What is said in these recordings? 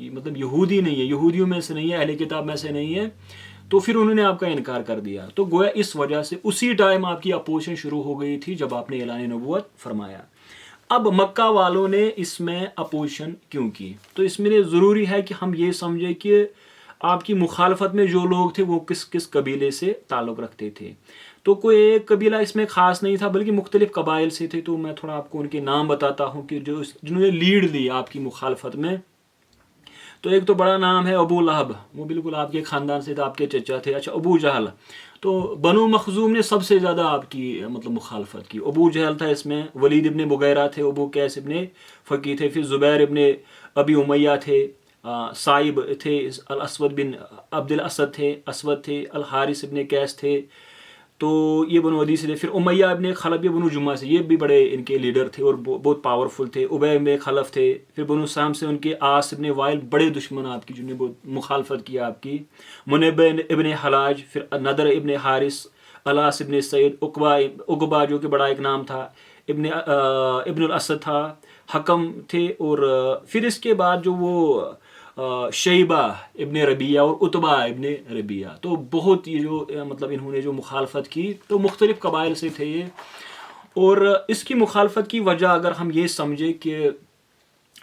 مطلب یہودی نہیں ہے، یہودیوں میں سے نہیں ہے، اہل کتاب میں سے نہیں ہے، تو پھر انہوں نے آپ کا انکار کر دیا. تو گویا اس وجہ سے اسی ٹائم آپ کی اپوزیشن شروع ہو گئی تھی جب آپ نے اعلان نبوت فرمایا. اب مکہ والوں نے اس میں اپوزیشن کیوں کی؟ تو اس میں ضروری ہے کہ ہم یہ سمجھیں کہ آپ کی مخالفت میں جو لوگ تھے وہ کس کس قبیلے سے تعلق رکھتے تھے. تو کوئی ایک قبیلہ اس میں خاص نہیں تھا بلکہ مختلف قبائل سے تھے. تو میں تھوڑا آپ کو ان کے نام بتاتا ہوں کہ جنہوں نے لیڈ لی آپ کی مخالفت میں. تو ایک تو بڑا نام ہے ابو لہب، وہ بالکل آپ کے خاندان سے تھے، آپ کے چچا تھے. اچھا، ابو جہل، تو بنو مخزوم نے سب سے زیادہ آپ کی مطلب مخالفت کی. ابو جہل تھا اس میں، ولید ابن مغیرہ تھے، ابو قیس ابن فقی تھے، پھر زبیر ابن ابی امیہ تھے، صائب تھے، الاسود بن عبد الاسد تھے، اسود تھے، الحارث ابن قیس تھے. تو یہ بنو عدی سے تھے. پھر امیہ ابن خلف یہ بنو جمعہ سے، یہ بھی بڑے ان کے لیڈر تھے اور بہت پاورفل تھے. ابی ابن خلف تھے. پھر بنو سام سے ان کے عاص ابن وائل، بڑے دشمن آپ کی جنہوں نے بہت مخالفت کی آپ کی. منبع ابن حلاج، پھر نضر ابن حارث، الاس ابن سعید، عقبہ جو کہ بڑا ایک نام تھا، ابن الاسد تھا، حکم تھے. اور پھر اس کے بعد جو وہ شیبہ ابن ربیعہ اور اتبا ابن ربیعہ، تو بہت یہ جو مطلب انہوں نے جو مخالفت کی تو مختلف قبائل سے تھے یہ. اور اس کی مخالفت کی وجہ اگر ہم یہ سمجھیں کہ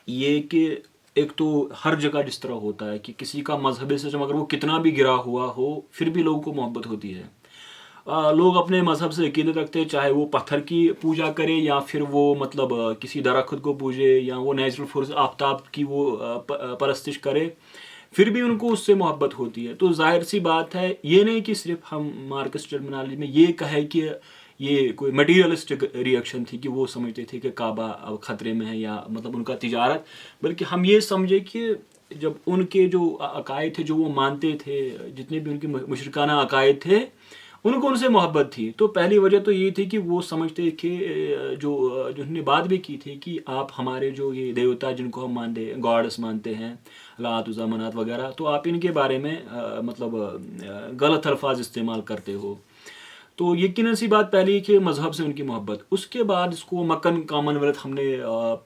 یہ کہ ایک تو ہر جگہ جس طرح ہوتا ہے کہ کسی کا مذہبی سسٹم اگر وہ کتنا بھی گرا ہوا ہو پھر بھی لوگوں کو محبت ہوتی ہے. لوگ اپنے مذہب سے عقیدت رکھتے ہیں، چاہے وہ پتھر کی پوجا کرے یا پھر وہ مطلب کسی درخت کو پوجے یا وہ نیچرل فورس آفتاب کی وہ پرستش کرے، پھر بھی ان کو اس سے محبت ہوتی ہے. تو ظاہر سی بات ہے، یہ نہیں کہ صرف ہم مارکس ٹرمینالوجی میں یہ کہے کہ یہ کوئی مٹیریلسٹک ریئیکشن تھی کہ وہ سمجھتے تھے کہ کعبہ اب خطرے میں ہے یا مطلب ان کا تجارت، بلکہ ہم یہ سمجھے کہ جب ان کے جو عقائد تھے جو وہ مانتے تھے، جتنے بھی ان کے مشرکانہ عقائد تھے، ان کو ان سے محبت تھی. تو پہلی وجہ تو یہ تھی کہ وہ سمجھتے کہ جو انہوں نے بات بھی کی تھی کہ آپ ہمارے جو یہ دیوتا جن کو ہم مانتے ہیں، گاڈس مانتے ہیں، لات عزیٰ منات وغیرہ، تو آپ ان کے بارے میں مطلب غلط الفاظ استعمال کرتے ہو. تو یقیناً سی بات پہلی کہ مذہب سے ان کی محبت. اس کے بعد اس کو مکن کامن ویلتھ ہم نے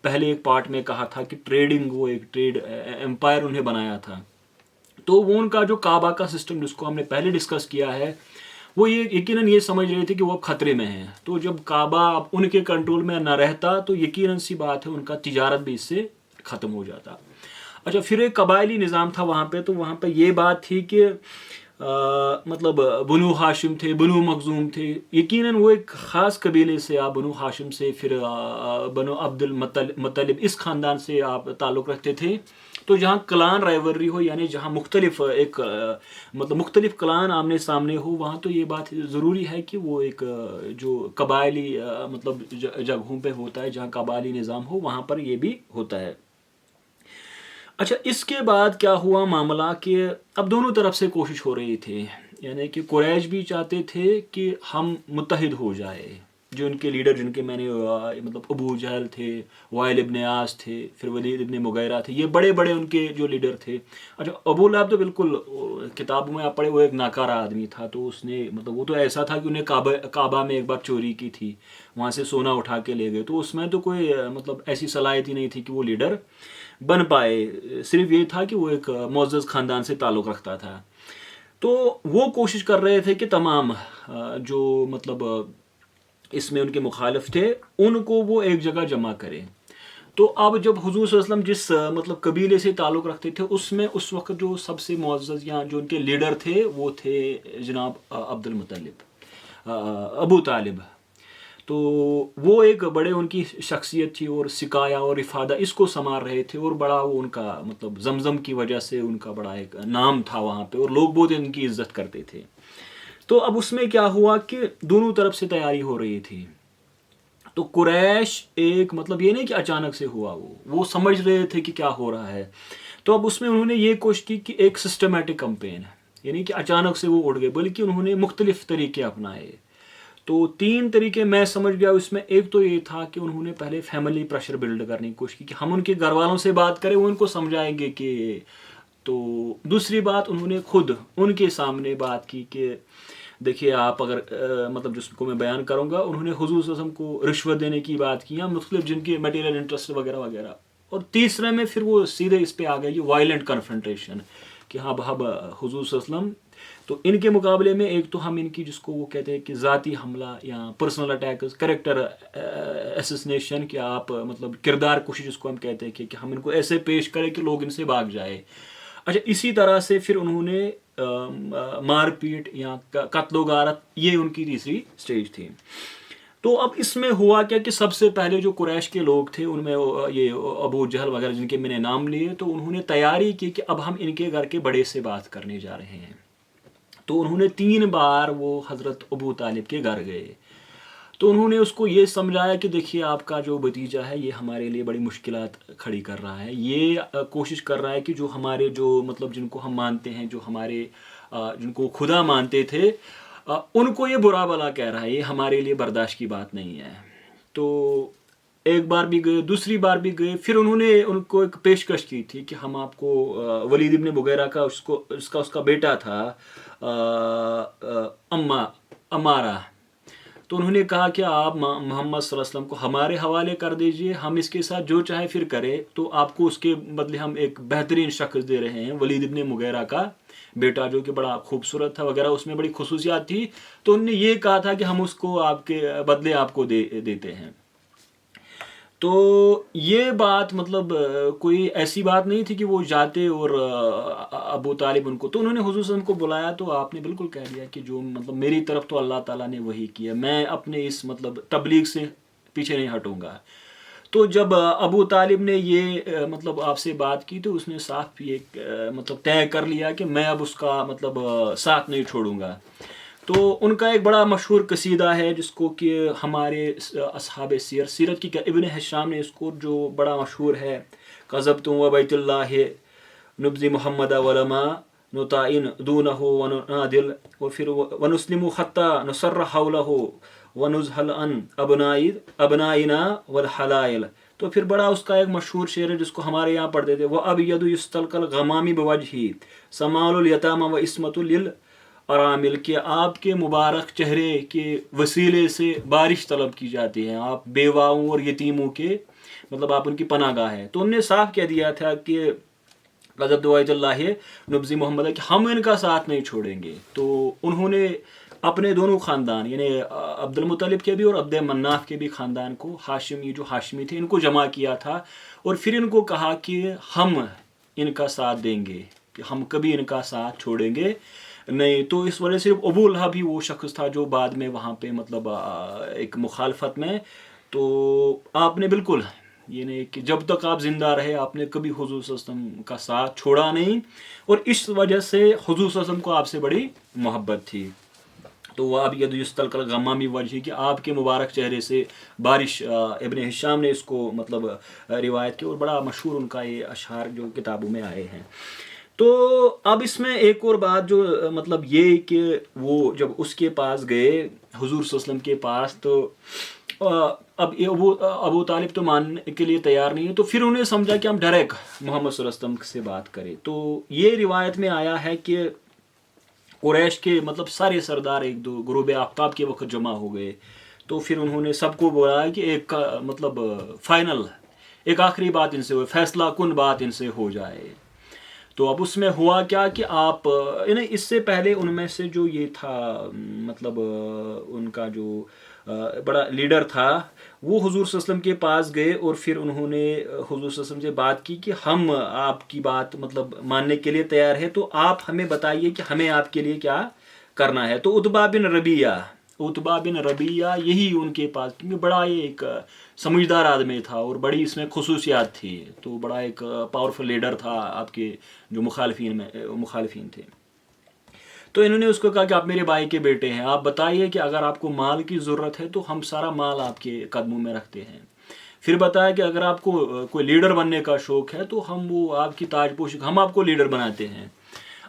پہلے ایک پارٹ میں کہا تھا کہ ٹریڈنگ، وہ ایک ٹریڈ امپائر انہیں بنایا تھا. تو وہ ان کا جو کعبہ کا سسٹم جس کو ہم نے پہلے ڈسکس کیا ہے، وہ یہ یقیناً یہ سمجھ رہے تھے کہ وہ اب خطرے میں ہیں. تو جب کعبہ اب ان کے کنٹرول میں نہ رہتا تو یقیناً سی بات ہے ان کا تجارت بھی اس سے ختم ہو جاتا. اچھا، پھر ایک قبائلی نظام تھا وہاں پہ. تو وہاں پہ یہ بات تھی کہ مطلب بنو ہاشم تھے، بنو مخزوم تھے. یقیناً وہ ایک خاص قبیلے سے آپ بنو ہاشم سے، پھر بنو عبد المطلب، اس خاندان سے آپ تعلق رکھتے تھے. تو جہاں کلان رائیولری ہو، یعنی جہاں مختلف ایک مطلب مختلف کلان آمنے سامنے ہو، وہاں تو یہ بات ضروری ہے کہ وہ ایک جو قبائلی مطلب جگہوں پہ ہوتا ہے، جہاں قبائلی نظام ہو، وہاں پر یہ بھی ہوتا ہے. اچھا، اس کے بعد کیا ہوا معاملہ کہ اب دونوں طرف سے کوشش ہو رہی تھی، یعنی کہ قریش بھی چاہتے تھے کہ ہم متحد ہو جائے. جو ان کے لیڈر جن کے میں نے مطلب ابو جہل تھے، وائل ابن عاص تھے، پھر ولید ابن مغیرہ تھے، یہ بڑے بڑے ان کے جو لیڈر تھے. اچھا، ابو لہب تو بالکل کتابوں میں آپ پڑھے وہ ایک ناکارہ آدمی تھا. تو اس نے مطلب وہ تو ایسا تھا کہ انہیں کعبہ میں ایک بار چوری کی تھی، وہاں سے سونا اٹھا کے لے گئے. تو اس میں تو کوئی مطلب ایسی صلاحیت ہی نہیں تھی کہ وہ لیڈر بن پائے. صرف یہ تھا کہ وہ ایک معزز خاندان سے تعلق رکھتا تھا. تو وہ کوشش کر رہے تھے کہ تمام جو مطلب اس میں ان کے مخالف تھے ان کو وہ ایک جگہ جمع کریں. تو اب جب حضور صلی اللہ علیہ وسلم جس مطلب قبیلے سے تعلق رکھتے تھے، اس میں اس وقت جو سب سے معزز یا جو ان کے لیڈر تھے وہ تھے جناب عبد المطلب، ابو طالب. تو وہ ایک بڑے ان کی شخصیت تھی اور سکایا اور افادہ اس کو سنبھال رہے تھے، اور بڑا وہ ان کا مطلب زمزم کی وجہ سے ان کا بڑا ایک نام تھا وہاں پہ، اور لوگ بہت ان کی عزت کرتے تھے. تو اب اس میں کیا ہوا کہ دونوں طرف سے تیاری ہو رہی تھی. تو قریش ایک مطلب یہ نہیں کہ اچانک سے ہوا، وہ سمجھ رہے تھے کہ کیا ہو رہا ہے. تو اب اس میں انہوں نے یہ کوشش کی کہ ایک سسٹمیٹک کمپین، یعنی کہ اچانک سے وہ اڑ گئے، بلکہ انہوں نے مختلف طریقے اپنائے. تو 3 طریقے میں سمجھ گیا اس میں. ایک تو یہ تھا کہ انہوں نے پہلے فیملی پریشر بلڈ کرنے کی کوشش کی کہ ہم ان کے گھر والوں سے بات کریں، وہ ان کو سمجھائیں گے کہ. تو دوسری بات انہوں نے خود ان کے سامنے بات کی کہ دیکھیے آپ اگر مطلب جس کو میں بیان کروں گا، انہوں نے حضور صلی اللہ علیہ وسلم کو رشوت دینے کی بات کی، یا مختلف جن کے میٹیریل انٹرسٹ وغیرہ وغیرہ. اور تیسرے میں پھر وہ سیدھے اس پہ آ گئے یہ وائلنٹ کنفرنٹیشن کہ ہاں اب حضور صلی اللہ علیہ وسلم تو ان کے مقابلے میں ایک تو ہم ان کی جس کو وہ کہتے ہیں کہ ذاتی حملہ یا پرسنل اٹیکس کریکٹر اسسنیشن کہ آپ مطلب کردار کشی جس کو ہم کہتے ہیں کہ ہم ان کو ایسے پیش کریں کہ لوگ ان سے بھاگ جائے. اچھا اسی طرح سے پھر انہوں نے مار پیٹ یا قتل و غارت یہ ان کی تیسری سٹیج تھی. تو اب اس میں ہوا کیا کہ سب سے پہلے جو قریش کے لوگ تھے ان میں یہ ابو جہل وغیرہ جن کے میں نے نام لیے تو انہوں نے تیاری کی کہ اب ہم ان کے گھر کے بڑے سے بات کرنے جا رہے ہیں. تو انہوں نے 3 بار وہ حضرت ابو طالب کے گھر گئے. تو انہوں نے اس کو یہ سمجھایا کہ دیکھیے آپ کا جو بھتیجا ہے یہ ہمارے لیے بڑی مشکلات کھڑی کر رہا ہے. یہ کوشش کر رہا ہے کہ جو ہمارے جو مطلب جن کو ہم مانتے ہیں جو ہمارے جن کو خدا مانتے تھے ان کو یہ برا بلا کہہ رہا ہے. یہ ہمارے لیے برداشت کی بات نہیں ہے. تو ایک بار بھی گئے دوسری بار بھی گئے. پھر انہوں نے ان کو ایک پیشکش کی تھی کہ ہم آپ کو ولید ابن مغیرہ کا اس کا بیٹا تھا امارہ. تو انہوں نے کہا کہ آپ محمد صلی اللہ علیہ وسلم کو ہمارے حوالے کر دیجئے ہم اس کے ساتھ جو چاہے پھر کرے. تو آپ کو اس کے بدلے ہم ایک بہترین شخص دے رہے ہیں ولید ابن مغیرہ کا بیٹا جو کہ بڑا خوبصورت تھا وغیرہ اس میں بڑی خصوصیات تھی. تو انہوں نے یہ کہا تھا کہ ہم اس کو آپ کے بدلے آپ کو دیتے ہیں. تو یہ بات مطلب کوئی ایسی بات نہیں تھی کہ وہ جاتے اور ابو طالب ان کو تو انہوں نے حضور صلی اللہ علیہ وسلم کو بلایا. تو آپ نے بالکل کہہ دیا کہ جو مطلب میری طرف تو اللہ تعالیٰ نے وہی کیا میں اپنے اس مطلب تبلیغ سے پیچھے نہیں ہٹوں گا. تو جب ابو طالب نے یہ مطلب آپ سے بات کی تو اس نے صاف یہ مطلب طے کر لیا کہ میں اب اس کا مطلب ساتھ نہیں چھوڑوں گا. تو ان کا ایک بڑا مشہور قصیدہ ہے جس کو کہ ہمارے اصحاب سیرت کی ابن ہشام نے اس کو جو بڑا مشہور ہے قذبتم و بیت اللہ نبذی محمد ولما نطائن دونہ ونادل وفر ونسلم حتی نصر حولہ ونزحل عن ابنائنا والحلائل. تو پھر بڑا اس کا ایک مشہور شعر ہے جس کو ہمارے یہاں پڑھتے تھے وہ اب ید یستلقل غمامی بوجہی سمال الیتام و اسمت الارامل کہ آپ کے مبارک چہرے کے وسیلے سے بارش طلب کی جاتی ہے. آپ بیواؤں اور یتیموں کے مطلب آپ ان کی پناہ گاہ ہے. تو انہوں نے صاف کہہ دیا تھا کہ غضب دوائد اللہ نبزی محمد کہ ہم ان کا ساتھ نہیں چھوڑیں گے. تو انہوں نے اپنے دونوں خاندان یعنی عبد المطلب کے بھی اور عبد مناف کے بھی خاندان کو ہاشمی جو ہاشمی تھے ان کو جمع کیا تھا اور پھر ان کو کہا کہ ہم ان کا ساتھ دیں گے کہ ہم کبھی ان کا ساتھ چھوڑیں گے نہیں. تو اس وجہ سے ابو لہب بھی وہ شخص تھا جو بعد میں وہاں پہ مطلب ایک مخالفت میں. تو آپ نے بالکل یعنی کہ جب تک آپ زندہ رہے آپ نے کبھی حضور صلی اللہ علیہ وسلم کا ساتھ چھوڑا نہیں اور اس وجہ سے حضور صلی اللہ علیہ وسلم کو آپ سے بڑی محبت تھی. تو وہ اب ید یستلقل غمامی وجہ کہ آپ کے مبارک چہرے سے بارش ابن ہشام نے اس کو مطلب روایت کی اور بڑا مشہور ان کا یہ اشعار جو کتابوں میں آئے ہیں. تو اب اس میں ایک اور بات جو مطلب یہ کہ وہ جب اس کے پاس گئے حضور صلی اللہ علیہ وسلم کے پاس تو اب ابو طالب تو ماننے کے لیے تیار نہیں ہے. تو پھر انہیں سمجھا کہ ہم ڈائریکٹ محمد صلی اللہ علیہ وسلم سے بات کریں. تو یہ روایت میں آیا ہے کہ قریش کے مطلب سارے سردار ایک دو غروب آفتاب کے وقت جمع ہو گئے. تو پھر انہوں نے سب کو بولا کہ ایک مطلب فائنل ایک آخری بات ان سے ہو فیصلہ کن بات ان سے ہو جائے. تو اب اس میں ہوا کیا کہ آپ یعنی اس سے پہلے ان میں سے جو یہ تھا مطلب ان کا جو بڑا لیڈر تھا وہ حضور صلی اللہ علیہ وسلم کے پاس گئے اور پھر انہوں نے حضور صلی اللہ علیہ وسلم سے بات کی کہ ہم آپ کی بات مطلب ماننے کے لیے تیار ہے تو آپ ہمیں بتائیے کہ ہمیں آپ کے لیے کیا کرنا ہے. تو عتبہ بن ربیعہ یہی ان کے پاس کیونکہ بڑا یہ ایک سمجھدار آدمی تھا اور بڑی اس میں خصوصیات تھی. تو بڑا ایک پاورفل لیڈر تھا آپ کے جو مخالفین تھے. تو انہوں نے اس کو کہا کہ آپ میرے بھائی کے بیٹے ہیں آپ بتائیے کہ اگر آپ کو مال کی ضرورت ہے تو ہم سارا مال آپ کے قدموں میں رکھتے ہیں. پھر بتایا کہ اگر آپ کو کوئی لیڈر بننے کا شوق ہے تو ہم وہ آپ کی تاج پوش ہم آپ کو لیڈر بناتے ہیں.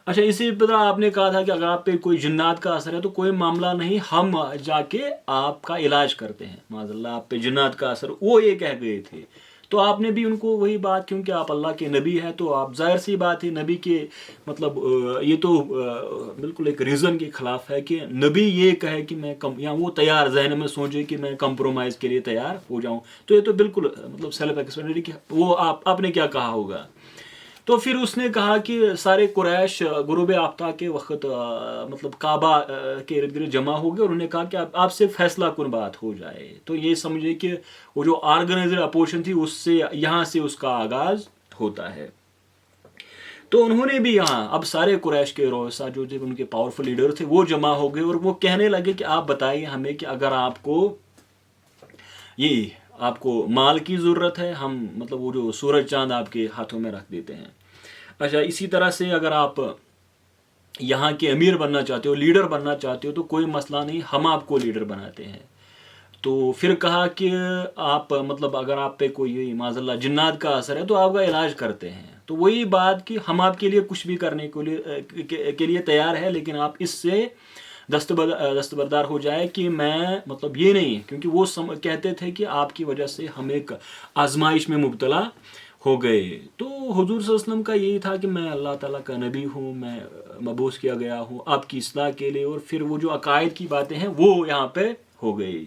اچھا اسی طرح آپ نے کہا تھا کہ اگر آپ پہ کوئی جنات کا اثر ہے تو کوئی معاملہ نہیں ہم جا کے آپ کا علاج کرتے ہیں معاذ اللہ آپ پہ جنات کا اثر وہ یہ کہہ گئے تھے. تو آپ نے بھی ان کو وہی بات، کیونکہ آپ اللہ کے نبی ہیں تو آپ ظاہر سی بات ہے نبی کے مطلب یہ تو بالکل ایک ریزن کے خلاف ہے کہ نبی یہ کہے کہ میں یا وہ تیار ذہن میں سوچے کہ میں کمپرومائز کے لیے تیار ہو جاؤں، تو یہ تو بالکل مطلب سیلف ایکسپلینیٹری کہ وہ آپ نے کیا کہا ہوگا. تو پھر اس نے کہا کہ سارے قریش غروب آفتاب کے وقت مطلب کعبہ کے ارد گرد جمع ہو گئے، اور انہوں نے کہا کہ آپ سے فیصلہ کن بات ہو جائے. تو یہ سمجھے کہ وہ جو آرگنائزر اپوزیشن تھی اس سے یہاں سے اس کا آغاز ہوتا ہے. تو انہوں نے بھی یہاں اب سارے قریش کے رؤسا جو ان کے پاورفل لیڈر تھے وہ جمع ہو گئے، اور وہ کہنے لگے کہ آپ بتائیے ہمیں کہ اگر آپ کو مال کی ضرورت ہے، ہم مطلب وہ جو سورج چاند آپ کے ہاتھوں میں رکھ دیتے ہیں. اچھا، اسی طرح سے اگر آپ یہاں کے امیر بننا چاہتے ہو، لیڈر بننا چاہتے ہو، تو کوئی مسئلہ نہیں، ہم آپ کو لیڈر بناتے ہیں. تو پھر کہا کہ آپ مطلب اگر آپ پہ کوئی معاذ اللہ جنات کا اثر ہے تو آپ کا علاج کرتے ہیں. تو وہی بات کہ ہم آپ کے لیے کچھ بھی کرنے کے لیے تیار ہے، لیکن آپ اس سے دستبردار ہو جائے کہ میں مطلب یہ نہیں، کیونکہ وہ کہتے تھے کہ آپ کی وجہ سے ہم ایک آزمائش میں مبتلا ہو گئے. تو حضور صلی اللہ علیہ وسلم کا یہی تھا کہ میں اللہ تعالیٰ کا نبی ہوں، میں مبعوث کیا گیا ہوں آپ کی اصلاح کے لیے. اور پھر وہ جو عقائد کی باتیں ہیں وہ یہاں پہ ہو گئی.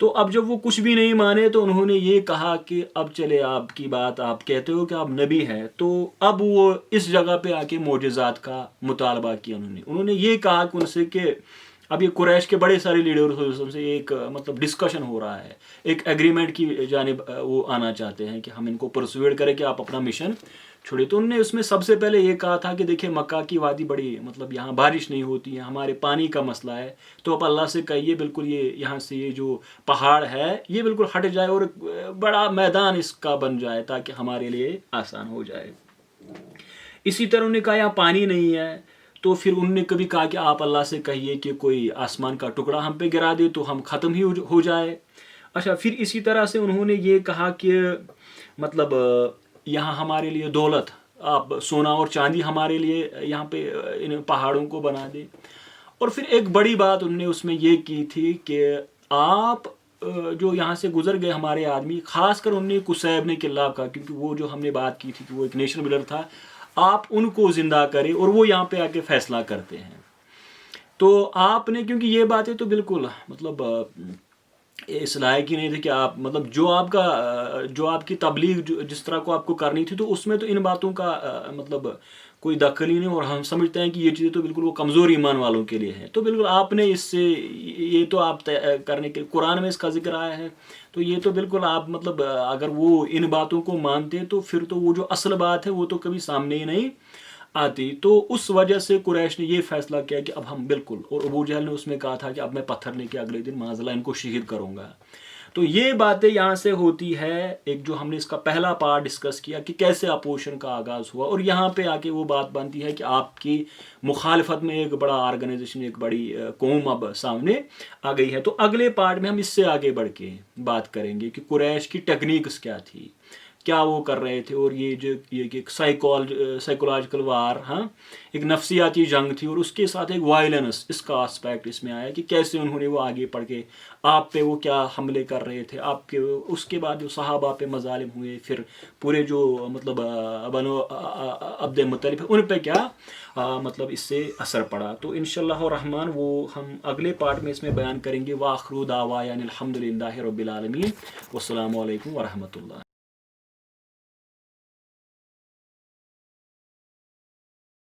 تو اب جب وہ کچھ بھی نہیں مانے تو انہوں نے یہ کہا کہ اب چلے آپ کی بات، آپ کہتے ہو کہ آپ نبی ہیں، تو اب وہ اس جگہ پہ آ کے معجزات کا مطالبہ کیا. انہوں نے یہ کہا کہ ان سے کہ اب یہ قریش کے بڑے سارے لیڈر سے ایک مطلب ڈسکشن ہو رہا ہے، ایک ایگریمنٹ کی جانب وہ آنا چاہتے ہیں کہ ہم ان کو پرسویڈ کریں کہ آپ اپنا مشن چھوڑے. تو انہوں نے اس میں سب سے پہلے یہ کہا تھا کہ دیکھیں مکہ کی وادی بڑی مطلب یہاں بارش نہیں ہوتی ہے، ہمارے پانی کا مسئلہ ہے، تو آپ اللہ سے کہیے بالکل یہ یہاں سے یہ جو پہاڑ ہے یہ بالکل ہٹ جائے اور بڑا میدان اس کا بن جائے تاکہ ہمارے لیے آسان ہو جائے. اسی طرح انہوں نے کہا یہاں پانی نہیں ہے، تو پھر انہوں نے کبھی کہا کہ آپ اللہ سے کہیے کہ کوئی آسمان کا ٹکڑا ہم پہ گرا دے تو ہم ختم ہی ہو جائے. اچھا، پھر اسی طرح سے انہوں نے یہ کہا کہ مطلب یہاں ہمارے لیے دولت، آپ سونا اور چاندی ہمارے لیے یہاں پہ ان پہاڑوں کو بنا دیں. اور پھر ایک بڑی بات انہوں نے اس میں یہ کی تھی کہ آپ جو یہاں سے گزر گئے ہمارے آدمی، خاص کر انہوں نے قصیب نے کلاب کا، کیونکہ وہ جو ہم نے بات کی تھی کہ وہ ایک نیشنل بلڈر تھا، آپ ان کو زندہ کریں اور وہ یہاں پہ آ کے فیصلہ کرتے ہیں. تو آپ نے کیونکہ یہ باتیں تو بالکل مطلب اس لائق ہی نہیں تھے کہ آپ مطلب جو آپ کی تبلیغ جس طرح کو آپ کو کرنی تھی، تو اس میں تو ان باتوں کا مطلب کوئی دخل ہی نہیں. اور ہم سمجھتے ہیں کہ یہ چیزیں تو بالکل وہ کمزور ایمان والوں کے لیے ہے. تو بالکل آپ نے اس سے یہ تو آپ کرنے کے قرآن میں اس کا ذکر آیا ہے، تو یہ تو بالکل آپ مطلب اگر وہ ان باتوں کو مانتے تو پھر تو وہ جو اصل بات ہے وہ تو کبھی سامنے ہی نہیں آتی. تو اس وجہ سے قریش نے یہ فیصلہ کیا کہ اب ہم بالکل، اور ابو جہل نے اس میں کہا تھا کہ اب میں پتھر لے کے اگلے دن معاذ اللہ ان کو شہید کروں گا. تو یہ باتیں یہاں سے ہوتی ہے ایک جو ہم نے اس کا پہلا پارٹ ڈسکس کیا کہ کیسے اپوزیشن کا آغاز ہوا، اور یہاں پہ آ کے وہ بات بنتی ہے کہ آپ کی مخالفت میں ایک بڑا آرگنائزیشن، ایک بڑی قوم اب سامنے آ گئی ہے. تو اگلے پارٹ میں ہم اس سے آگے بڑھ کے بات کریں گے کہ قریش کی ٹیکنیکس کیا تھی، کیا وہ کر رہے تھے، اور یہ جو ایک سائیکولوجیکل وار، ایک نفسیاتی جنگ تھی، اور اس کے ساتھ ایک وائلنس، اس کا اسپیکٹ اس میں آیا کہ کیسے انہوں نے وہ آگے پڑھ کے آپ پہ وہ کیا حملے کر رہے تھے، آپ کے اس کے بعد جو صحابہ پہ مظالم ہوئے، پھر پورے جو مطلب بنو عبد مطلب ان پہ کیا مطلب اس سے اثر پڑا. تو انشاءاللہ الرحمن وہ ہم اگلے پارٹ میں اس میں بیان کریں گے. وآخر دعوانا الحمد للہ رب العالمین، والسلام علیکم ورحمۃ اللہ.